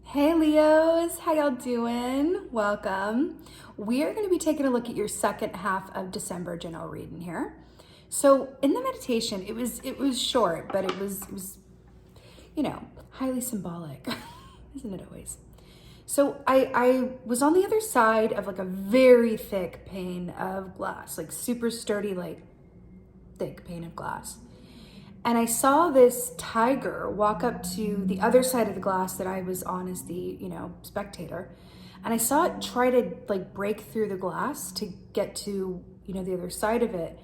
Hey Leos, how y'all doing? Welcome. We are going to be taking a look at your second half of December general reading here. So in the meditation, it was short, but it was highly symbolic, isn't it always? So I was on the other side of like a very thick pane of glass, like super sturdy, like thick pane of glass. And I saw this tiger walk up to the other side of the glass that I was on as the spectator. And I saw it try to like break through the glass to get to the other side of it.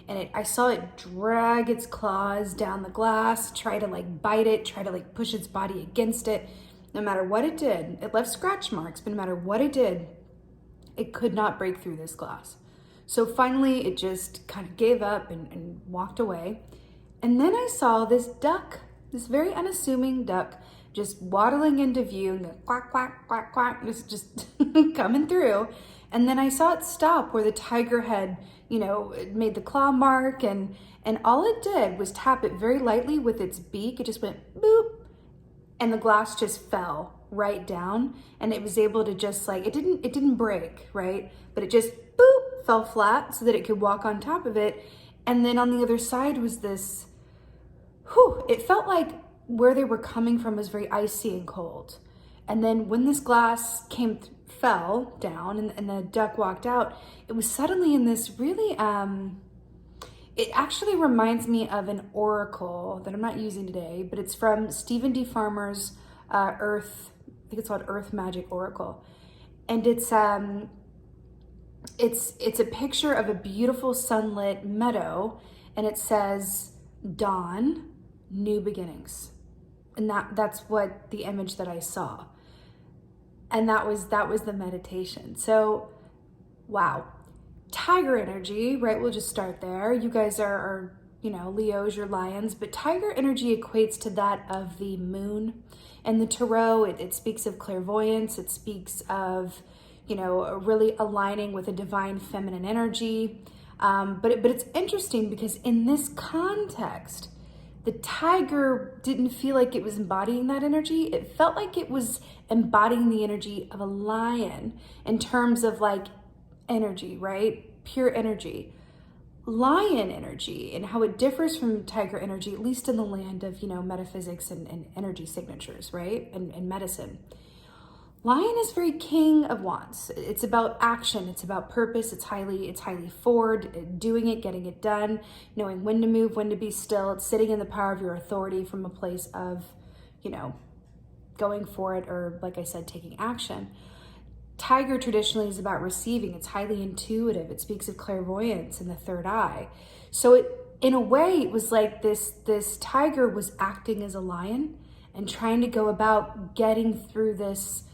And I saw it drag its claws down the glass, try to like bite it, try to like push its body against it. No matter what it did, it left scratch marks, but no matter what it did, it could not break through this glass. So finally, it just kind of gave up and walked away. And then I saw this duck, this very unassuming duck, just waddling into view and go quack, quack, quack, quack, just coming through. And then I saw it stop where the tiger had made the claw mark, and all it did was tap it very lightly with its beak. It just went boop, and the glass just fell right down, and it was able to just like, it didn't break, right? But it just boop, fell flat so that it could walk on top of it. And then on the other side was this, it felt like where they were coming from was very icy and cold. And then when this glass fell down and the duck walked out, it was suddenly in this really, it actually reminds me of an oracle that I'm not using today, but it's from Stephen D. Farmer's Earth, I think it's called Earth Magic Oracle. And it's a picture of a beautiful sunlit meadow, and it says, dawn, new beginnings. And that's what the image that I saw. And that was the meditation. So, wow. Tiger energy, right? We'll just start there. You guys are Leos, you're lions, but tiger energy equates to that of the moon. And the tarot, it speaks of clairvoyance. It speaks of really aligning with a divine feminine energy. But it's interesting because in this context, the tiger didn't feel like it was embodying that energy. It felt like it was embodying the energy of a lion in terms of like energy, right? Pure energy. Lion energy and how it differs from tiger energy, at least in the land of, metaphysics and energy signatures, right? And medicine. Lion is very king of wands. It's about action. It's about purpose. It's highly forward, doing it, getting it done, knowing when to move, when to be still. It's sitting in the power of your authority from a place of, going for it, or like I said, taking action. Tiger traditionally is about receiving. It's highly intuitive. It speaks of clairvoyance and the third eye. So in a way, it was like this tiger was acting as a lion and trying to go about getting through this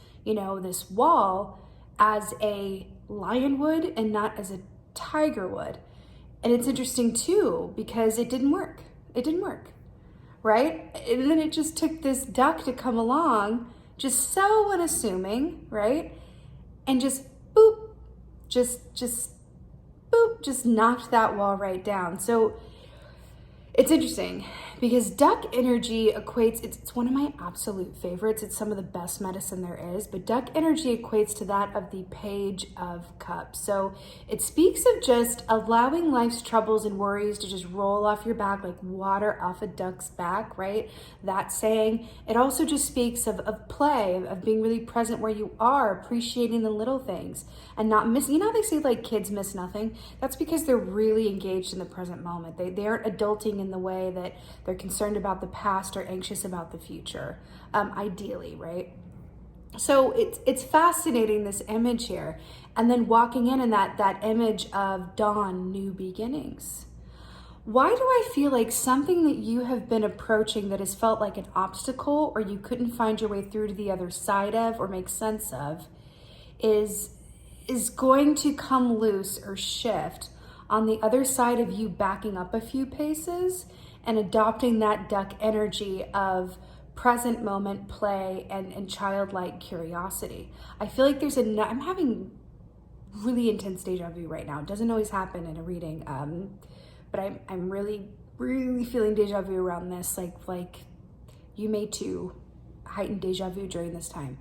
this wall as a lion would and not as a tiger would. And it's interesting too, because it didn't work. It didn't work, right? And then it just took this duck to come along, just so unassuming, right? And just boop, just boop, just knocked that wall right down. So it's interesting because duck energy equates, it's one of my absolute favorites. It's some of the best medicine there is, but duck energy equates to that of the Page of Cups. So it speaks of just allowing life's troubles and worries to just roll off your back like water off a duck's back, right? That saying. It also just speaks of play, of being really present where you are, appreciating the little things and not missing. You know how they say like kids miss nothing? That's because they're really engaged in the present moment. They aren't adulting in the way that they're concerned about the past or anxious about the future, ideally, right? So it's fascinating, this image here. And then walking in that image of dawn, new beginnings. Why do I feel like something that you have been approaching that has felt like an obstacle or you couldn't find your way through to the other side of or make sense of is going to come loose or shift on the other side of you backing up a few paces and adopting that duck energy of present moment play and childlike curiosity. I feel like I'm having really intense deja vu right now. It doesn't always happen in a reading, but I'm really, really feeling deja vu around this. Like you may too. heightened deja vu during this time.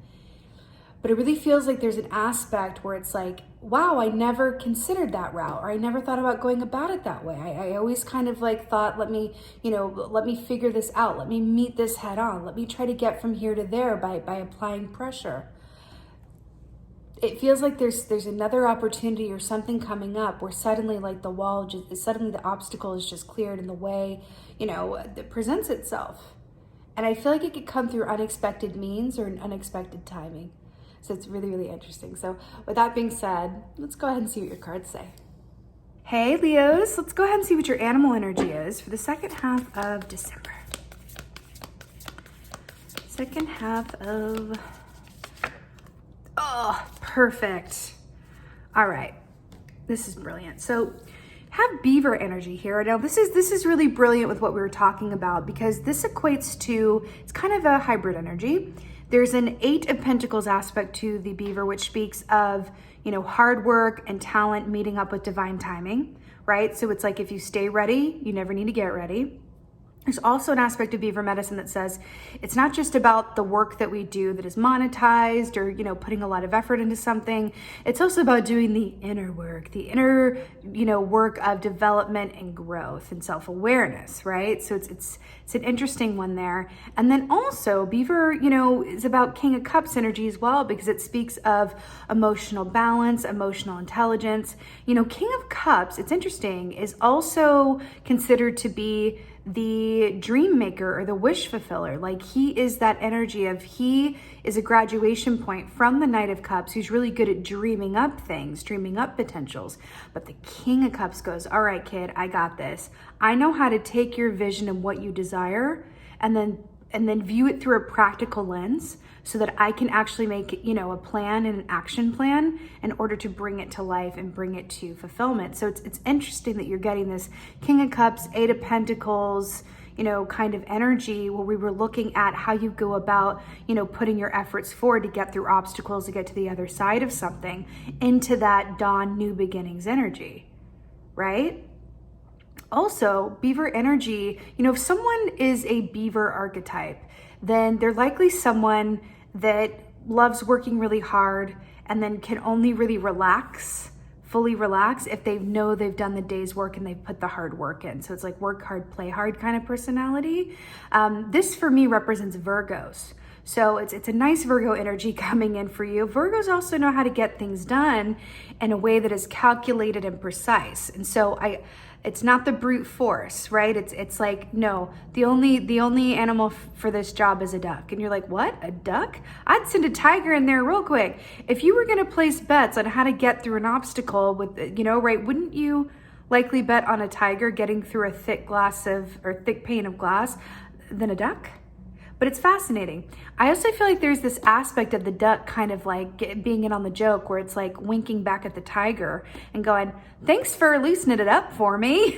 But it really feels like there's an aspect where it's like, wow, I never considered that route, or I never thought about going about it that way. I always kind of like thought, let me figure this out. Let me meet this head on. Let me try to get from here to there by applying pressure. It feels like there's another opportunity or something coming up where suddenly like suddenly the obstacle is just cleared in the way, that presents itself. And I feel like it could come through unexpected means or an unexpected timing. So it's really, really interesting. So with that being said, let's go ahead and see what your cards say. Hey Leos, let's go ahead and see what your animal energy is for the second half of December. Second half of, oh, perfect. All right, this is brilliant. So have Beaver energy here. Now this is really brilliant with what we were talking about, because this equates to, it's kind of a hybrid energy. There's an 8 of Pentacles aspect to the Beaver, which speaks of, hard work and talent meeting up with divine timing, right? So it's like, if you stay ready, you never need to get ready. There's also an aspect of Beaver medicine that says it's not just about the work that we do that is monetized or, putting a lot of effort into something. It's also about doing the inner work, work of development and growth and self-awareness, right? So it's an interesting one there. And then also Beaver, is about King of Cups energy as well, because it speaks of emotional balance, emotional intelligence. King of Cups, it's interesting, is also considered to be the dream maker or the wish fulfiller. Like he is that energy of, he is a graduation point from the Knight of Cups who's really good at dreaming up things, dreaming up potentials. But the King of Cups goes, all right, kid, I got this. I know how to take your vision and what you desire and then view it through a practical lens so that I can actually make, a plan and an action plan in order to bring it to life and bring it to fulfillment. So it's interesting that you're getting this King of Cups, 8 of Pentacles, kind of energy where we were looking at how you go about, putting your efforts forward to get through obstacles, to get to the other side of something, into that dawn, new beginnings energy, right? Also, Beaver energy, if someone is a Beaver archetype, then they're likely someone that loves working really hard and then can only really fully relax if they know they've done the day's work and they've put the hard work in. So it's like work hard, play hard kind of personality. This for me represents Virgos. So it's a nice Virgo energy coming in for you. Virgos also know how to get things done in a way that is calculated and precise. And so it's not the brute force, right? It's like, no, the only animal for this job is a duck. And you're like, what, a duck? I'd send a tiger in there real quick. If you were gonna place bets on how to get through an obstacle with, right, wouldn't you likely bet on a tiger getting through a thick pane of glass than a duck? But it's fascinating. I also feel like there's this aspect of the duck kind of like being in on the joke where it's like winking back at the tiger and going, thanks for loosening it up for me.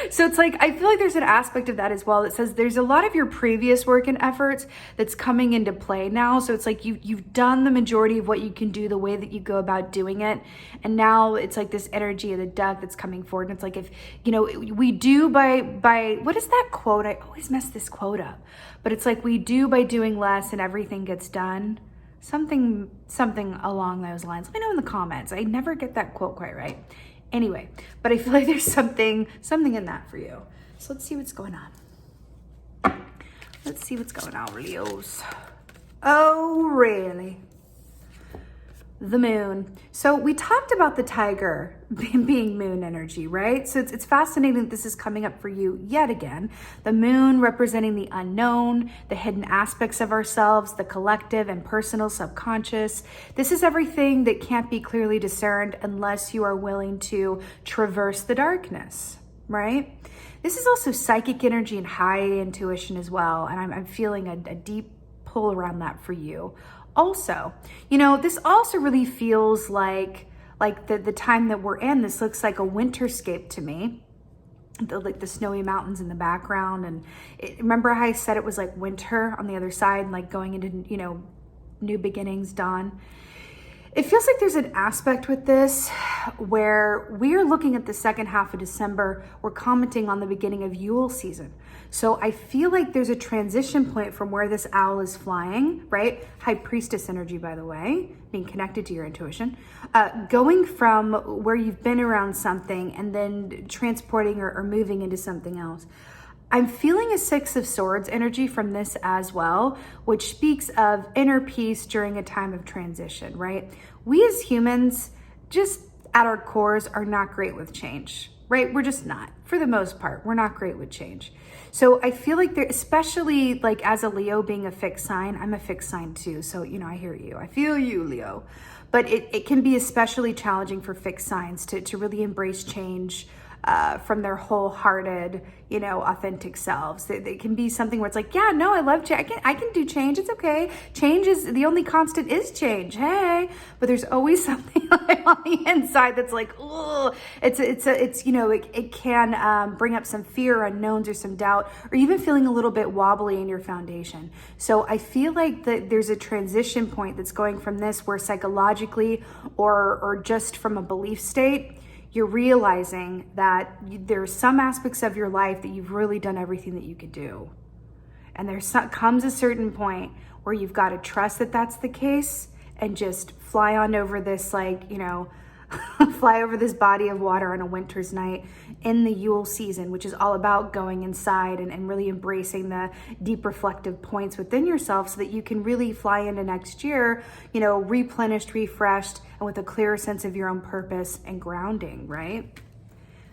So it's like, I feel like there's an aspect of that as well that says there's a lot of your previous work and efforts that's coming into play now. So it's like you've done the majority of what you can do, the way that you go about doing it. And now it's like this energy of the duck that's coming forward. And it's like, if, we do by, what is that quote? I always mess this quote up, but it's like, we do by doing less and everything gets done. Something along those lines. Let me know in the comments. I never get that quote quite right. Anyway, but I feel like there's something in that for you. So let's see what's going on. Let's see what's going on, Leos. Oh, really? The moon. So we talked about the tiger being moon energy, right? So it's fascinating that this is coming up for you yet again. The moon representing the unknown, the hidden aspects of ourselves, the collective and personal subconscious. This is everything that can't be clearly discerned unless you are willing to traverse the darkness, right? This is also psychic energy and high intuition as well. And I'm feeling a deep pull around that for you. Also, this also really feels like the time that we're in. This looks like a winterscape to me. Like the snowy mountains in the background. And remember how I said it was like winter on the other side and like going into, new beginnings, dawn. It feels like there's an aspect with this where we are looking at the second half of December. We're commenting on the beginning of Yule season. So I feel like there's a transition point from where this owl is flying, right? High priestess energy, by the way, being connected to your intuition, going from where you've been around something and then transporting or moving into something else. I'm feeling a Six of Swords energy from this as well, which speaks of inner peace during a time of transition, right? We as humans, just at our cores, are not great with change, right? We're just not. For the most part, we're not great with change. So I feel like there, especially like as a Leo being a fixed sign, I'm a fixed sign too. So, you know, I hear you. I feel you, Leo. But it can be especially challenging for fixed signs to really embrace change from their wholehearted, you know, authentic selves. They can be something where it's like, yeah, no, I love change. I can do change. It's okay. Change is the only constant is change. Hey, but there's always something like on the inside that's like, oh, it's you know, it can bring up some fear, unknowns, or some doubt, or even feeling a little bit wobbly in your foundation. So I feel like that there's a transition point that's going from this where psychologically or just from a belief state, you're realizing that there's some aspects of your life that you've really done everything that you could do. And comes a certain point where you've got to trust that that's the case and just fly on over this, like, you know, fly over this body of water on a winter's night in the Yule season, which is all about going inside and really embracing the deep reflective points within yourself so that you can really fly into next year, you know, replenished, refreshed, and with a clearer sense of your own purpose and grounding, right?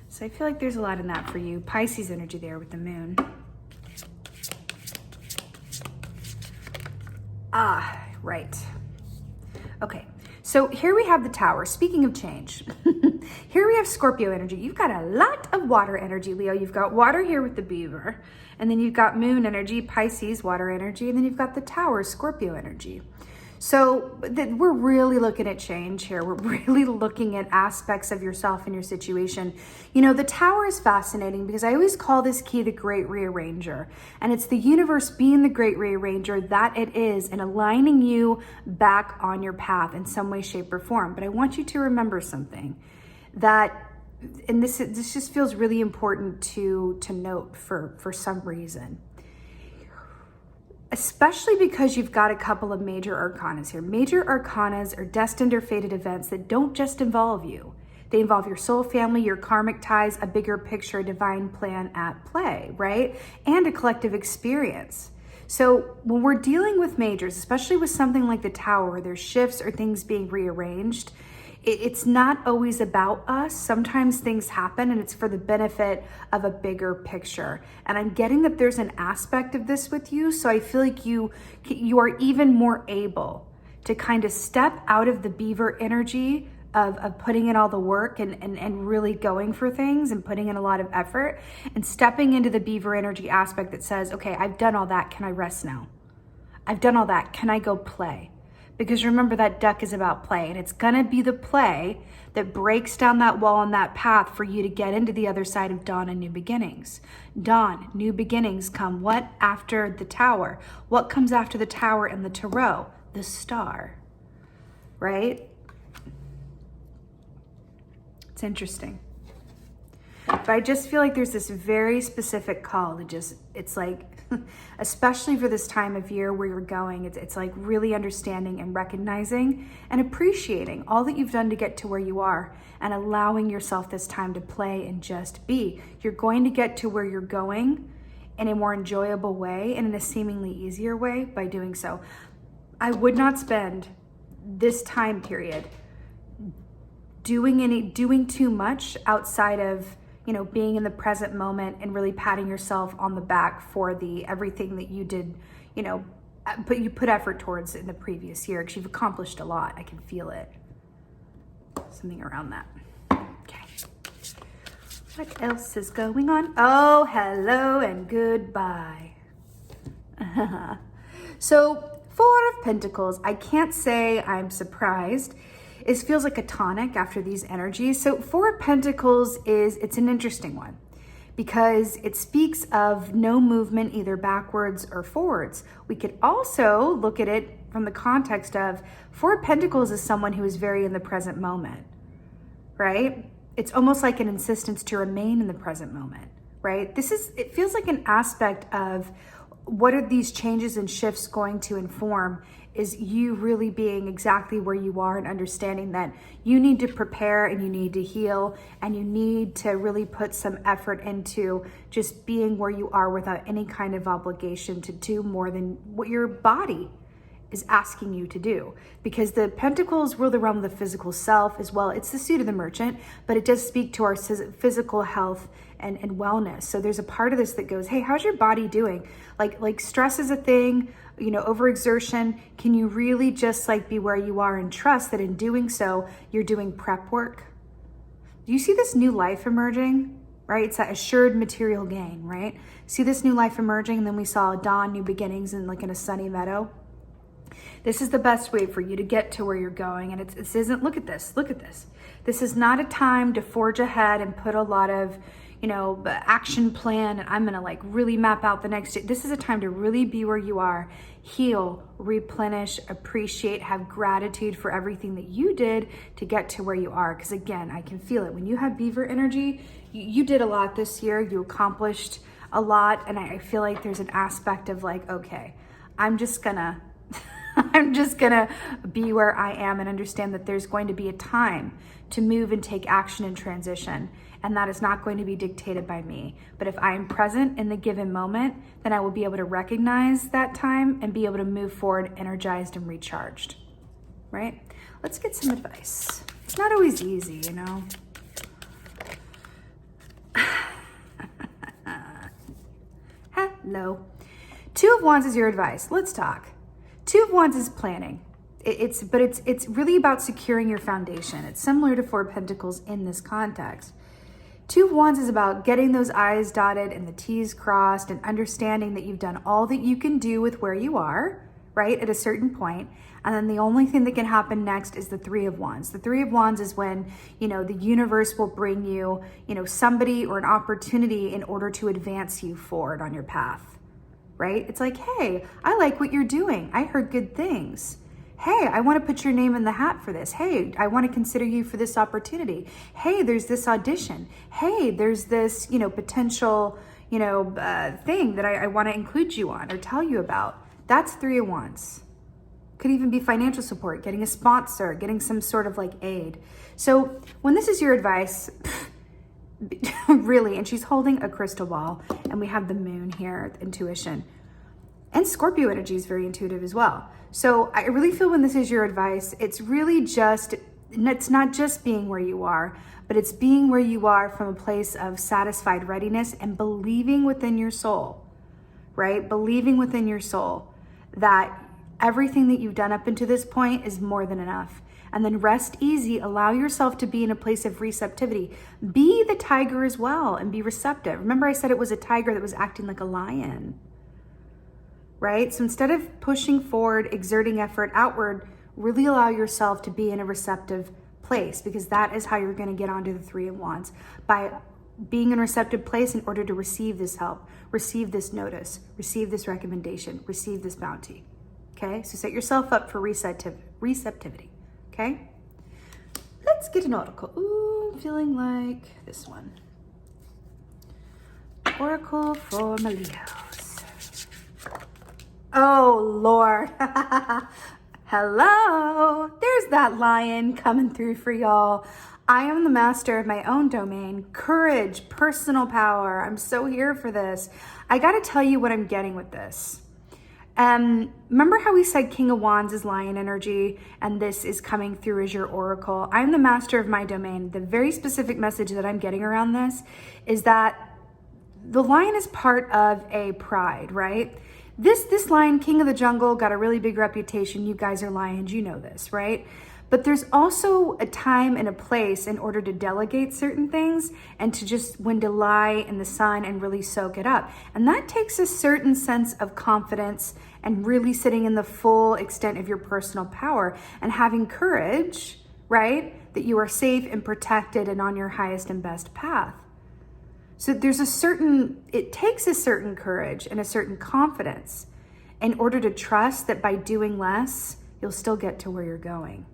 So I feel like there's a lot in that for you. Pisces energy there with the moon. Ah, right. Okay. So here we have the Tower. Speaking of change, here we have Scorpio energy. You've got a lot of water energy, Leo. You've got water here with the Beaver, and then you've got moon energy, Pisces, water energy, and then you've got the Tower, Scorpio energy. So we're really looking at change here. We're really looking at aspects of yourself and your situation. You know, the Tower is fascinating because I always call this key the Great Rearranger. And it's the universe being the Great Rearranger that it is and aligning you back on your path in some way, shape, or form. But I want you to remember something that, and this just feels really important to note for some reason. Especially because you've got a couple of major arcanas here. Major arcanas are destined or fated events that don't just involve you. They involve your soul family, your karmic ties, a bigger picture, a divine plan at play, right? And a collective experience. So when we're dealing with majors, especially with something like the Tower, where there's shifts or things being rearranged, it's not always about us. Sometimes things happen and it's for the benefit of a bigger picture. And I'm getting that there's an aspect of this with you. So I feel like you are even more able to kind of step out of the Beaver energy of putting in all the work and really going for things and putting in a lot of effort and stepping into the Beaver energy aspect that says, okay, I've done all that. Can I rest now? I've done all that. Can I go play? Because remember, that duck is about play, and it's gonna be the play that breaks down that wall on that path for you to get into the other side of dawn and new beginnings. Dawn, new beginnings come what after the Tower? What comes after the Tower and the Tarot? The Star, right? It's interesting. But I just feel like there's this very specific call to just, it's like, especially for this time of year where you're going, it's like really understanding and recognizing and appreciating all that you've done to get to where you are and allowing yourself this time to play and just be. You're going to get to where you're going in a more enjoyable way and in a seemingly easier way by doing so. I would not spend this time period doing too much outside of, you know, being in the present moment and really patting yourself on the back for everything that you did, you know, but you put effort towards in the previous year because you've accomplished a lot. I can feel it. Something around that. Okay. What else is going on? Oh, hello and goodbye. So, Four of Pentacles. I can't say I'm surprised. It feels like a tonic after these energies. So Four of Pentacles it's an interesting one because it speaks of no movement either backwards or forwards. We could also look at it from the context of Four of Pentacles is someone who is very in the present moment, right? It's almost like an insistence to remain in the present moment, right? It feels like an aspect of what are these changes and shifts going to inform is you really being exactly where you are and understanding that you need to prepare and you need to heal and you need to really put some effort into just being where you are without any kind of obligation to do more than what your body is asking you to do. Because the pentacles rule the realm of the physical self as well. It's the suit of the merchant, but it does speak to our physical health and wellness. So there's a part of this that goes, hey, how's your body doing? Like stress is a thing, you know, overexertion. Can you really just like be where you are and trust that in doing so, you're doing prep work? Do you see this new life emerging? Right? It's that assured material gain, right? See this new life emerging, and then we saw dawn, new beginnings, and like in a sunny meadow. This is the best way for you to get to where you're going. And this isn't, look at this. This is not a time to forge ahead and put a lot of, you know, action plan. And I'm going to like really map out the next day. This is a time to really be where you are, heal, replenish, appreciate, have gratitude for everything that you did to get to where you are. Because again, I can feel it. When you have Beaver energy, you did a lot this year. You accomplished a lot. And I feel like there's an aspect of like, okay, I'm just gonna be where I am and understand that there's going to be a time to move and take action and transition. And that is not going to be dictated by me. But if I am present in the given moment, then I will be able to recognize that time and be able to move forward energized and recharged, right? Let's get some advice. It's not always easy, you know? Hello. Two of Wands is your advice. Let's talk. Two of Wands is planning. It's really about securing your foundation. It's similar to Four of Pentacles in this context. Two of Wands is about getting those I's dotted and the T's crossed and understanding that you've done all that you can do with where you are, right, at a certain point. And then the only thing that can happen next is the Three of Wands. The Three of Wands is when, you know, the universe will bring you, you know, somebody or an opportunity in order to advance you forward on your path, right? It's like, hey, I like what you're doing. I heard good things. Hey, I want to put your name in the hat for this. Hey, I want to consider you for this opportunity. Hey, there's this audition. Hey, there's this, you know, potential, you know, thing that I want to include you on or tell you about. That's Three of Wands. Could even be financial support, getting a sponsor, getting some sort of like aid. So when this is your advice, really, and she's holding a crystal ball and we have the moon here, intuition. And Scorpio energy is very intuitive as well. So I really feel when this is your advice, it's really just, it's not just being where you are, but it's being where you are from a place of satisfied readiness and believing within your soul, right? Believing within your soul that everything that you've done up until this point is more than enough. And then rest easy, allow yourself to be in a place of receptivity. Be the tiger as well and be receptive. Remember I said it was a tiger that was acting like a lion, right? So instead of pushing forward, exerting effort outward, really allow yourself to be in a receptive place, because that is how you're going to get onto the Three of Wands, by being in a receptive place in order to receive this help, receive this notice, receive this recommendation, receive this bounty. Okay, so set yourself up for receptivity. Okay, let's get an oracle. Ooh, I'm feeling like this one. Oracle for my Leos. Oh, Lord. Hello. There's that lion coming through for y'all. I am the master of my own domain. Courage, personal power. I'm so here for this. I got to tell you what I'm getting with this. Remember how we said King of Wands is lion energy, and this is coming through as your oracle. I'm the master of my domain. The very specific message that I'm getting around this is that the lion is part of a pride, right? This lion, king of the jungle, got a really big reputation. You guys are lions, you know this, right? But there's also a time and a place in order to delegate certain things and to just when to lie in the sun and really soak it up. And that takes a certain sense of confidence and really sitting in the full extent of your personal power and having courage, right? That you are safe and protected and on your highest and best path. So it takes a certain courage and a certain confidence in order to trust that by doing less, you'll still get to where you're going.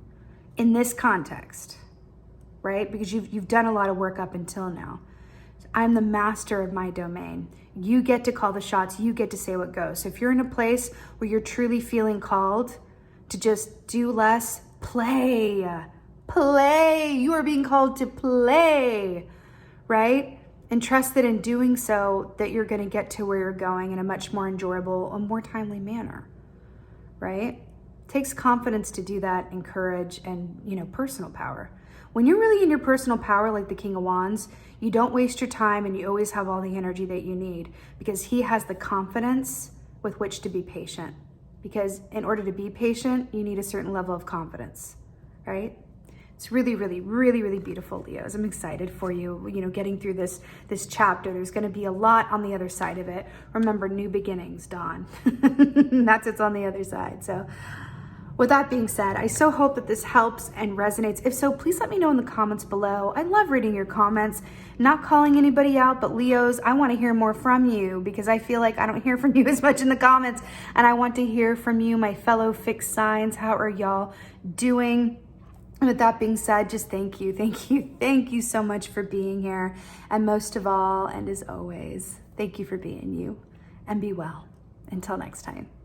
In this context, right? Because you've done a lot of work up until now. I'm the master of my domain. You get to call the shots. You get to say what goes. So if you're in a place where you're truly feeling called to just do less, play. You are being called to play, right? And trust that in doing so, that you're going to get to where you're going in a much more enjoyable and more timely manner, right? It takes confidence to do that, and courage, and, personal power. When you're really in your personal power, like the King of Wands, you don't waste your time, and you always have all the energy that you need, because he has the confidence with which to be patient. Because in order to be patient, you need a certain level of confidence, right? It's really, really, really, really beautiful, Leos. I'm excited for you, getting through this chapter. There's going to be a lot on the other side of it. Remember, new beginnings, dawn. That's what's on the other side. So with that being said, I so hope that this helps and resonates. If so, please let me know in the comments below. I love reading your comments. Not calling anybody out, but Leos, I want to hear more from you, because I feel like I don't hear from you as much in the comments, and I want to hear from you, my fellow fixed signs. How are y'all doing? And with that being said, just thank you so much for being here. And most of all, and as always, thank you for being you, and be well. Until next time.